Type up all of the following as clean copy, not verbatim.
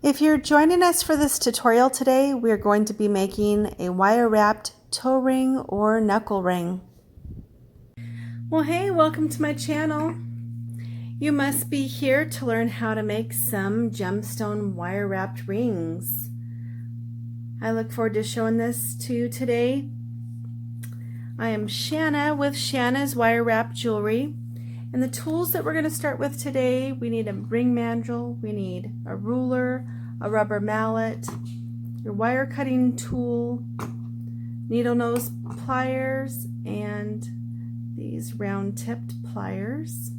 If you're joining us for this tutorial today, we're going to be making a wire-wrapped toe ring or knuckle ring. Well, hey, welcome to my channel. You must be here to learn how to make some gemstone wire-wrapped rings. I look forward to showing this to you today. I am Shanna with Shanna's Wire-Wrapped Jewelry. And the tools that we're going to start with today, we need a ring mandrel, we need a ruler, a rubber mallet, your wire cutting tool, needle nose pliers, and these round tipped pliers.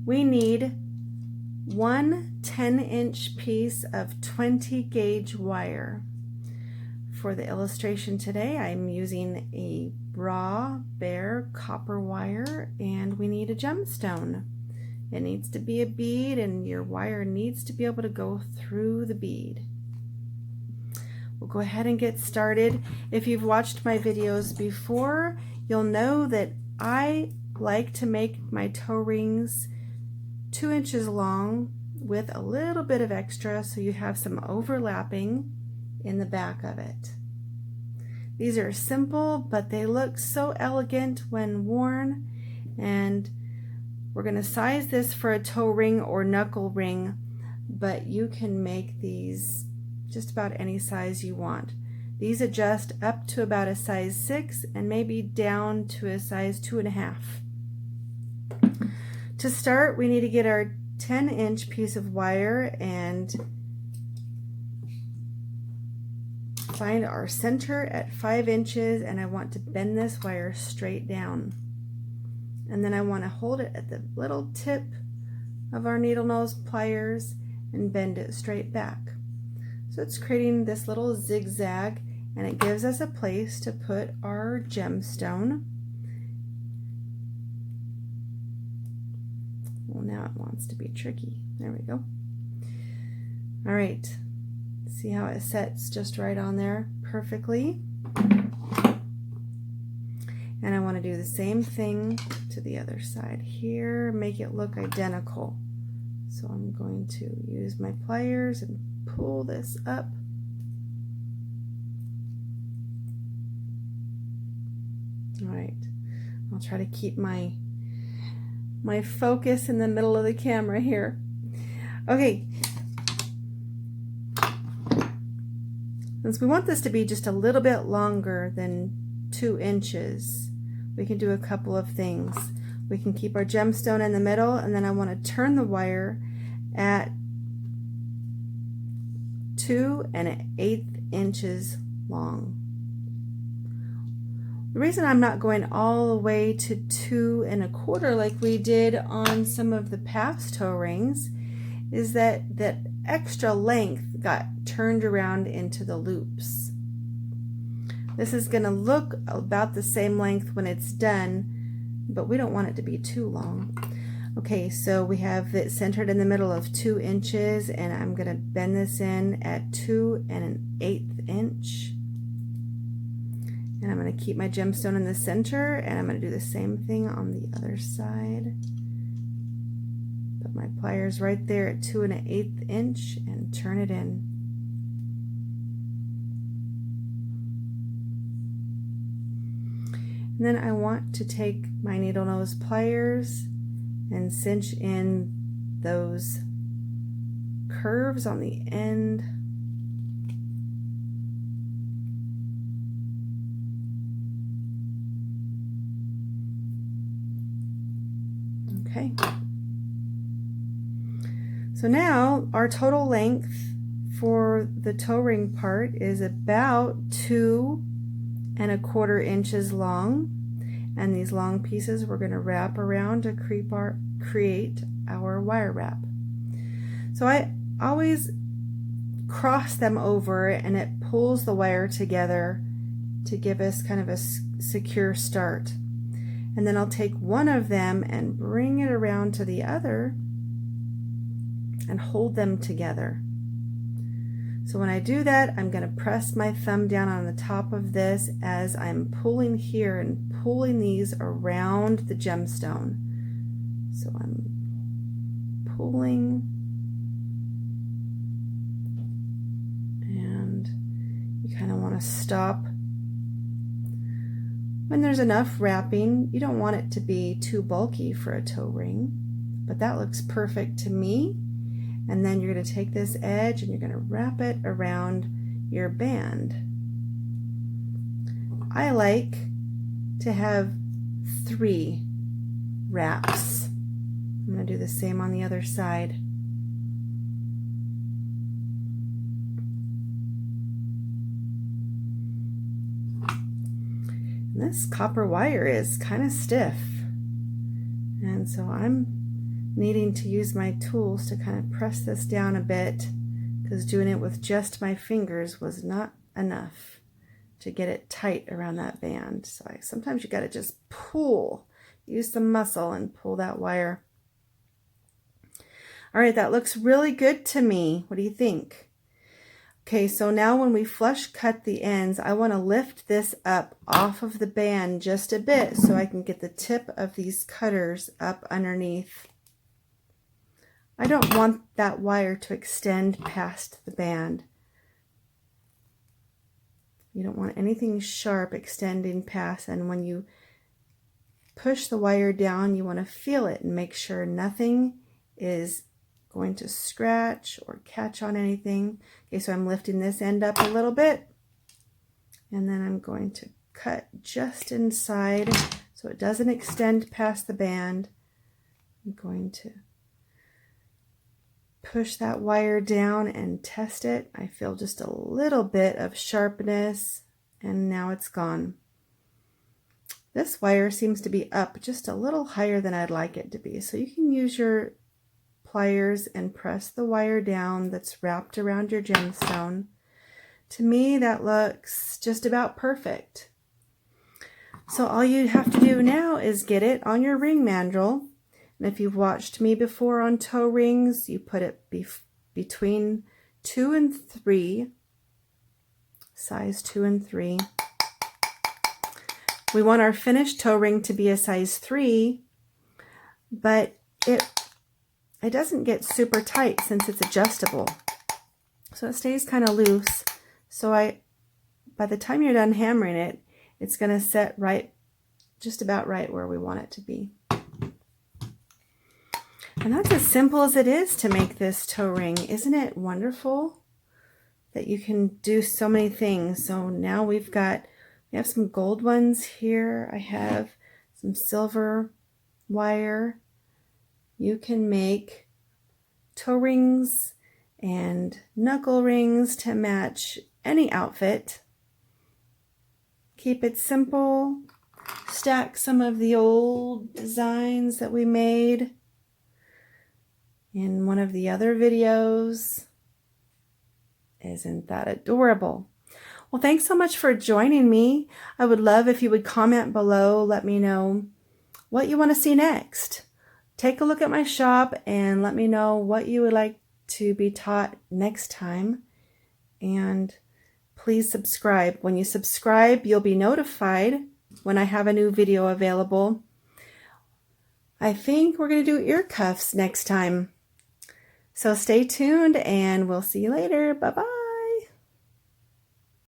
We need one 10-inch piece of 20 gauge wire. For the illustration today, I'm using a raw bare copper wire, and we need a gemstone. It needs to be a bead, and your wire needs to be able to go through the bead. We'll go ahead and get started. If you've watched my videos before, you'll know that I like to make my toe rings 2 inches long with a little bit of extra so you have some overlapping in the back of it. These are simple, but they look so elegant when worn, and we're going to size this for a toe ring or knuckle ring, but you can make these just about any size you want. These adjust up to about a size 6 and maybe down to a size 2.5. To start, we need to get our 10-inch piece of wire and find our center at 5 inches, and I want to bend this wire straight down. And then I want to hold it at the little tip of our needle nose pliers and bend it straight back. So it's creating this little zigzag, and it gives us a place to put our gemstone. Well, now it wants to be tricky. There we go. All right. See how it sets just right on there perfectly. And I want to do the same thing to the other side here, make it look identical. So I'm going to use my pliers and pull this up. All right, I'll try to keep my focus in the middle of the camera here. Okay. Since we want this to be just a little bit longer than 2 inches, we can do a couple of things. We can keep our gemstone in the middle, and then I want to turn the wire at 2 1/8 inches long. The reason I'm not going all the way to 2 1/4 like we did on some of the past toe rings is that extra length got turned around into the loops. This is going to look about the same length when it's done, but we don't want it to be too long. Okay, so we have it centered in the middle of 2 inches, and I'm going to bend this in at 2 1/8 inch. And I'm going to keep my gemstone in the center, and I'm going to do the same thing on the other side. Put my pliers right there at 2 1/8 inch and turn it in. And then I want to take my needle nose pliers and cinch in those curves on the end. Okay. So now our total length for the toe ring part is about 2 1/4 inches long, and these long pieces we're going to wrap around to create our wire wrap. So I always cross them over, and it pulls the wire together to give us kind of a secure start. And then I'll take one of them and bring it around to the other and hold them together. So when I do that, I'm going to press my thumb down on the top of this as I'm pulling here and pulling these around the gemstone. So I'm pulling You kind of want to stop when there's enough wrapping. You don't want it to be too bulky for a toe ring, but that looks perfect to me. And then you're going to take this edge and you're going to wrap it around your band. I like to have 3 wraps. I'm going to do the same on the other side. And this copper wire is kind of stiff, and so I'm needing to use my tools to kind of press this down a bit, because doing it with just my fingers was not enough to get it tight around that band. So sometimes you got to just pull, use some muscle and pull that wire. All right, that looks really good to me. What do you think? Okay, so now when we flush cut the ends, I want to lift this up off of the band just a bit so I can get the tip of these cutters up underneath. I don't want that wire to extend past the band. You don't want anything sharp extending past, and when you push the wire down, you want to feel it and make sure nothing is going to scratch or catch on anything. Okay, so I'm lifting this end up a little bit, and then I'm going to cut just inside so it doesn't extend past the band. I'm going to push that wire down and test it. I feel just a little bit of sharpness, and now it's gone. This wire seems to be up just a little higher than I'd like it to be, so you can use your pliers and press the wire down that's wrapped around your gemstone. To me, that looks just about perfect. So all you have to do now is get it on your ring mandrel. And if you've watched me before on toe rings, you put it between 2 and 3, size 2 and 3. We want our finished toe ring to be a size 3, but it doesn't get super tight since it's adjustable. So it stays kind of loose. So by the time you're done hammering it, it's going to set right, just about right where we want it to be. And that's as simple as it is to make this toe ring. Isn't it wonderful that you can do so many things? So now we have some gold ones here. I have some silver wire. You can make toe rings and knuckle rings to match any outfit. Keep it simple. Stack some of the old designs that we made in one of the other videos. Isn't that adorable? Well, thanks so much for joining me. I would love if you would comment below, let me know what you want to see next. Take a look at my shop and let me know what you would like to be taught next time. And please subscribe. When you subscribe, you'll be notified when I have a new video available. I think we're going to do ear cuffs next time. So stay tuned and we'll see you later. Bye-bye.